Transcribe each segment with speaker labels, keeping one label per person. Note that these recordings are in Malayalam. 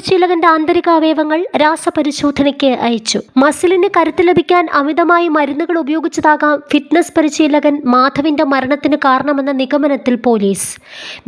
Speaker 1: പരിശീലകന്റെ ആന്തരികാവയവങ്ങൾ രാസപരിശോധനയ്ക്ക് അയച്ചു. മസിലിന് കരുത്ത് ലഭിക്കാൻ അമിതമായി മരുന്നുകൾ ഉപയോഗിച്ചതാകാം ഫിറ്റ്നസ് പരിശീലകൻ മാധവിന്റെ മരണത്തിന് കാരണമെന്ന നിഗമനത്തിൽ പോലീസ്.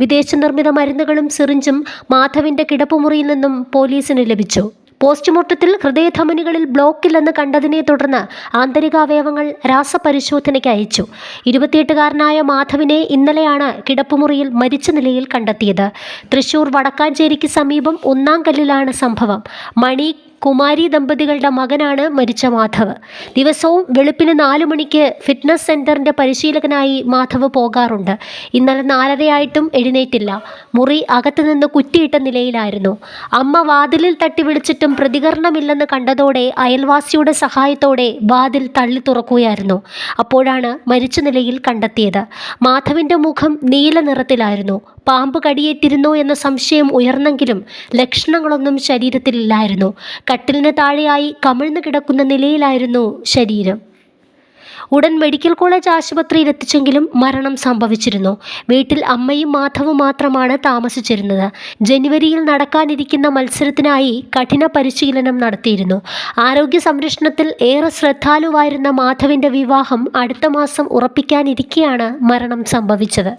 Speaker 1: വിദേശ നിർമ്മിത മരുന്നുകളും സിറിഞ്ചും മാധവിന്റെ കിടപ്പുമുറിയിൽ നിന്നും പോലീസിന് ലഭിച്ചു. പോസ്റ്റ്മോർട്ടത്തിൽ ഹൃദയധമനികളിൽ ബ്ലോക്കില്ലെന്ന് കണ്ടതിനെ തുടർന്ന് ആന്തരികാവയവങ്ങൾ രാസപരിശോധനയ്ക്ക് അയച്ചു. 28-കാരനായ മാധവിനെ ഇന്നലെയാണ് കിടപ്പുമുറിയിൽ മരിച്ച നിലയിൽ കണ്ടെത്തിയത്. തൃശൂർ വടക്കാഞ്ചേരിക്ക് സമീപം ഒന്നാംകല്ലിലാണ് സംഭവം. മണി കുമാരി ദമ്പതികളുടെ മകനാണ് മരിച്ച മാധവ്. ദിവസവും വെളുപ്പിന് 4 മണിക്ക് ഫിറ്റ്നസ് സെന്ററിന്റെ പരിശീലകനായി മാധവ് പോകാറുണ്ട്. ഇന്നലെ 4:30 എഴുന്നേറ്റില്ല. മുറി അകത്തുനിന്ന് കുറ്റിയിട്ട നിലയിലായിരുന്നു. അമ്മ വാതിലിൽ തട്ടി വിളിച്ചിട്ടും പ്രതികരണമില്ലെന്ന് കണ്ടതോടെ അയൽവാസിയുടെ സഹായത്തോടെ വാതിൽ തള്ളി തുറക്കുകയായിരുന്നു. അപ്പോഴാണ് മരിച്ച നിലയിൽ കണ്ടെത്തിയത്. മാധവിന്റെ മുഖം നീല നിറത്തിലായിരുന്നു. പാമ്പ് കടിയേറ്റിരുന്നോ എന്ന സംശയം ഉയർന്നെങ്കിലും ലക്ഷണങ്ങളൊന്നും ശരീരത്തിലില്ലായിരുന്നു. കട്ടിലിന് താഴെയായി കമിഴ്ന്നു കിടക്കുന്ന നിലയിലായിരുന്നു ശരീരം. ഉടൻ മെഡിക്കൽ കോളേജ് ആശുപത്രിയിൽ എത്തിച്ചെങ്കിലും മരണം സംഭവിച്ചിരുന്നു. വീട്ടിൽ അമ്മയും മാധവും മാത്രമാണ് താമസിച്ചിരുന്നത്. ജനുവരിയിൽ നടക്കാനിരിക്കുന്ന മത്സരത്തിനായി കഠിന പരിശീലനം നടത്തിയിരുന്നു. ആരോഗ്യ സംരക്ഷണത്തിൽ ഏറെ ശ്രദ്ധാലുവായിരുന്ന മാധവിന്റെ വിവാഹം അടുത്ത മാസം ഉറപ്പിക്കാനിരിക്കെയാണ് മരണം സംഭവിച്ചത്.